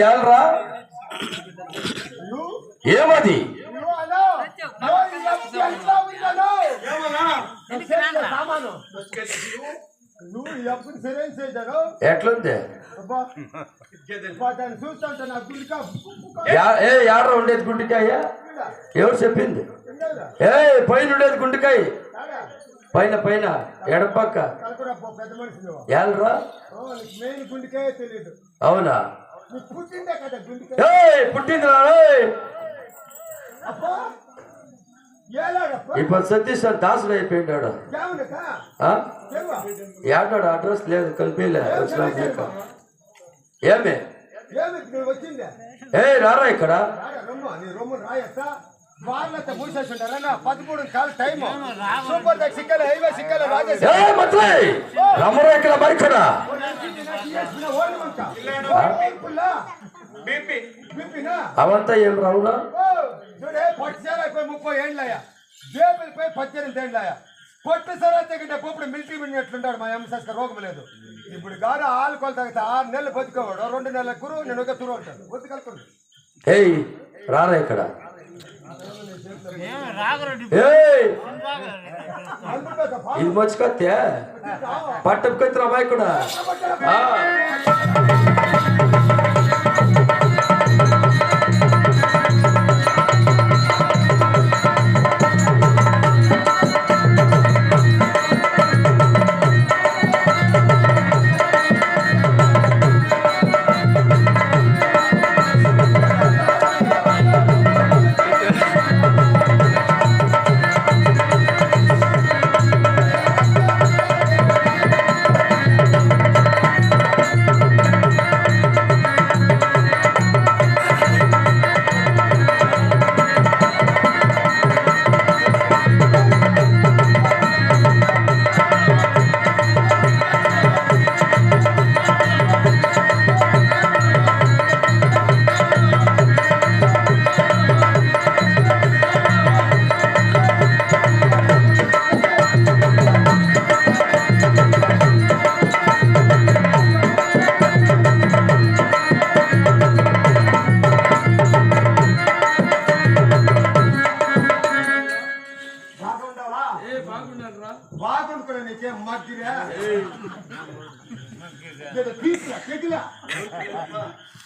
ఏల్రా ఏమది ఎట్లుంది యాడ్రా ఉండేది గుండెకాయ ఎవరు చెప్పింది పైన ఉండేది గుండెకాయ పైన పైన ఎడపక్క పెద్ద మనిషి ఏళ్ళరా మెయిన్ గుండెకే తెలియదు. అవునా పుట్టిందే కదా గుండెకే. పుట్టింది అబ్బా ఇప్పుడు సతీష్ అని దాసుడు అయిపోయినాడు. ఏడాడు అడ్రస్ లేదు కలిపిలే ఏమే వచ్చిందే. రారా ఇక్కడ రమ్మరా ఇక్కడ బైకుడా అవంతా ఏం రావునా 30 ఏళ్ళయా బేబులపై 18 ఏళ్ళయా పొట్టు సరాతే కంటే ఇప్పుడు మిలిటరీ ఎట్లుంటాడు. మా ఎంఎస్ఎస్ రోగం లేదు. ఇప్పుడు గారు ఆల్కోల్ తాగితే 6 నెలలు బతికోవాడు. 2 నెలల గురు నేను ఒక తురు ఉంటాను బతికలుకుంటు. రారా ఇక్కడ ఇది మర్చిపోతే పట్టపుకొత్తురా బైకుడా బాగుంటున్నా నీకేం మగ్గిరా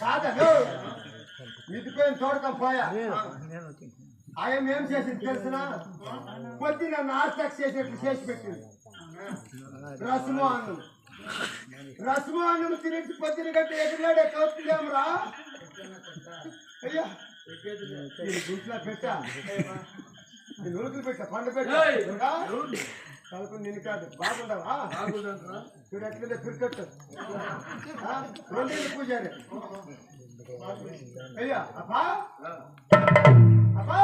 కాదా మిదిపోయిన తోడకం పోయా. ఆయన ఏం చేసింది తెలిసిన పొద్దున నాస్టాక్ చేసేట్లు చేసి పెట్టింది. రసము అన్నం తినేసి పొద్దున గంట ఎదురులాడే కౌతుందేమరా అయ్యా గుంట్లో పెట్టా నూతులు పెట్టా పండు పెట్టా కలుపుని నేను కాదు. బాగుండవా చూడు ఎట్లయితే క్రికెట్ 2 ఏళ్ళు పూజారి అయ్యా అబ్బా అబ్బా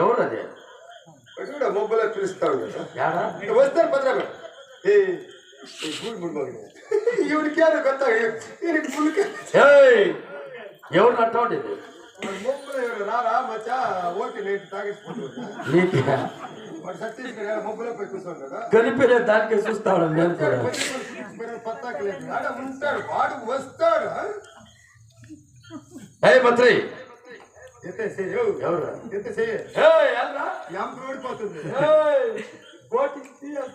ఎవరది మొబ్బలో పిలుస్తాడు వస్తారు భద్ర ఈవిడికి కొత్త ఎవరు అట్టండి మొబ్బలు రారా మచ్చా ఓటి నైట్ తాగేసుకుంటా మొబ్బలో పోయి కూర్చుంటాడు కలిపే దానికే చూస్తాడు నేను పత్తాకి లేదు ఉంటాడు వాడు వస్తాడు ఏ మంత్రి ఎంత చెయ్యి ఎవరు ఎంత చెయ్యి ఎంపీ ఓడిపోతుంది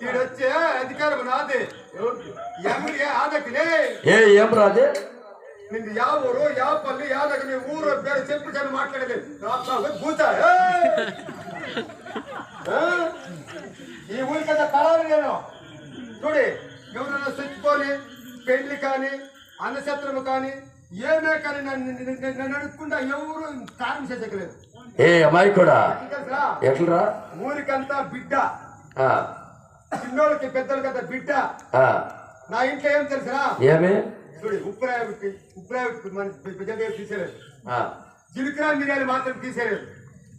ఈడొచ్చే అధికారం నాది ఎంపీ ఆదకిలే ఏం రాదే నిన్ను యా ఊరు యా పల్లి యా దగ్గర నీ ఊరు పేరు చెప్పు చెప్పి మాట్లాడేది కూర్చా ఈ ఊరికంతా కరారు నేను చూడి ఎవరైనా చచ్చిపోని పెళ్లి కానీ అన్నశత్రము కానీ ఏమే కానీ నన్ను అడుక్కుండా ఎవరు కారణం చేసేయలేదు ఏ అమ్మాయి కూడా ఎట్లరా ఊరికంతా బిడ్డ చిన్నోళ్ళకి పెద్దోళ్ళకంతా బిడ్డ నా ఇంట్లో ఏం తెలుసురా ఏమి చూడు ఉప్పురాయి మన ప్రజలు తీసేలేదు జీలకర్ర మిరియాలు మాత్రం తీసేలేదు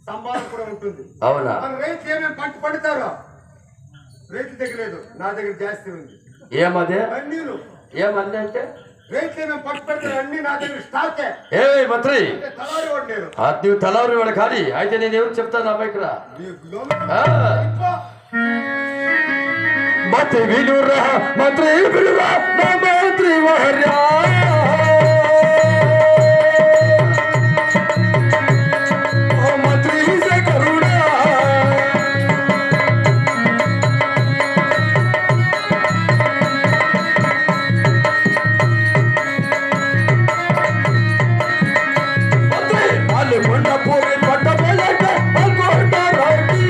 సంపాదన కూడా ఉంటుంది అవునా మన రైతులు ఏమేమి పంట పండుతారో రైతు దగ్గర లేదు నా దగ్గర జాస్తి ఉంది ఏమదే అన్నీలు ఏమన్నా అంటే రైతులు ఏమేమి పంట పెడతారు అన్ని నా దగ్గర స్టాకే ఏ మంత్రి తలారి వాడు నేను నువ్వు తలవరి వాడు కానీ అయితే నేను ఎవరు చెప్తాను అమ్మాయి ఇక్కడ మంత్రి విలురా మంత్రి విలురా నా మంత్రి వర్యా మంత్రి కరుణా మంత్రి వాళ్ళు కొండ పూరి పట్ట పోయాక కొండ రాటి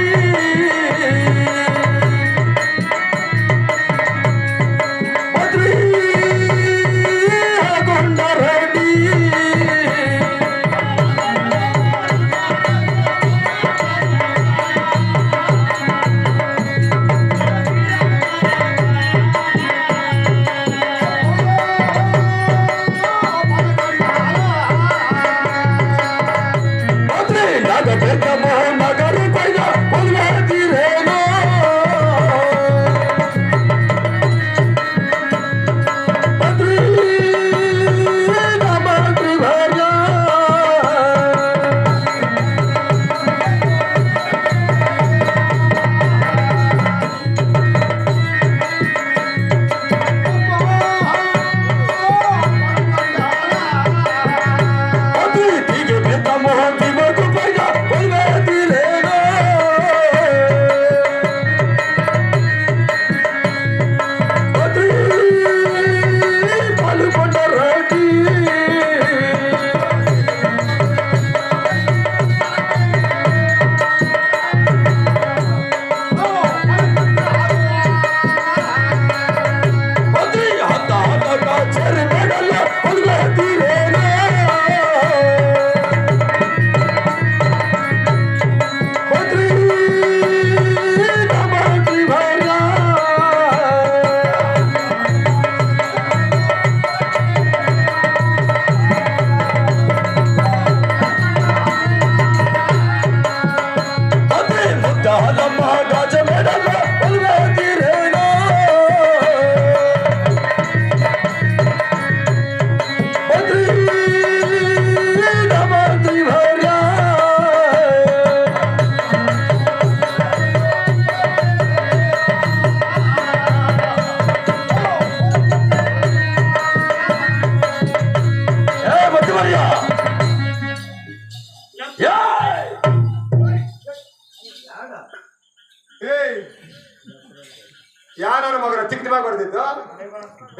ಯಾರು ಮಗನ ತಿಕ್ತಿ ಕೊಡ್ತಿದ್ದು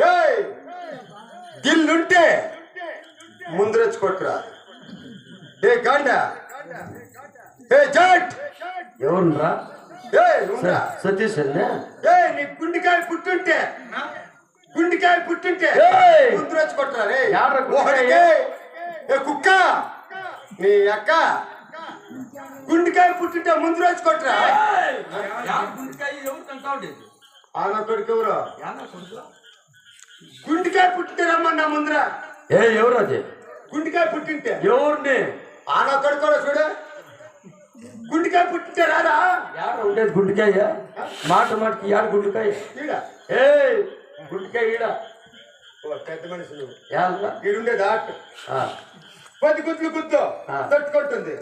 ಏಯ್ దిల్లుంటే ముందరొచ్చి కొట్టురా ఏ గాండ ఏ జట్ ఎవరురా ఏ ఉండా సతీష్ ఏ నీ గుండెకాయ పుట్టుంటే ముందరొచ్చి కొట్టురా రే ఓహడికే ఏ కుక్క నీ అక్క గుండెకాయ పుట్టుంటే ముందరొచ్చి కొట్టురా ఆనా కొడుకు ఎవరు గుండెకాయ పుట్టితే రమ్మన్నా ముందర ఏ ఎవరు అది గుండెకాయ పుట్టింటే ఎవరిని ఆనా కొడుకోడా చూడు గుండెకాయ పుట్టింటే రాదా యాడ ఉండేది గుండెకాయ మాటకి యాడ గుండెకాయ ఈడ ఏ గుండెకాయ ఈడ పెద్ద మనిషి నువ్వు యాడ ఈడుండేది ఆట 10 గుడ్లు గుద్దు తట్టుకుంటుంది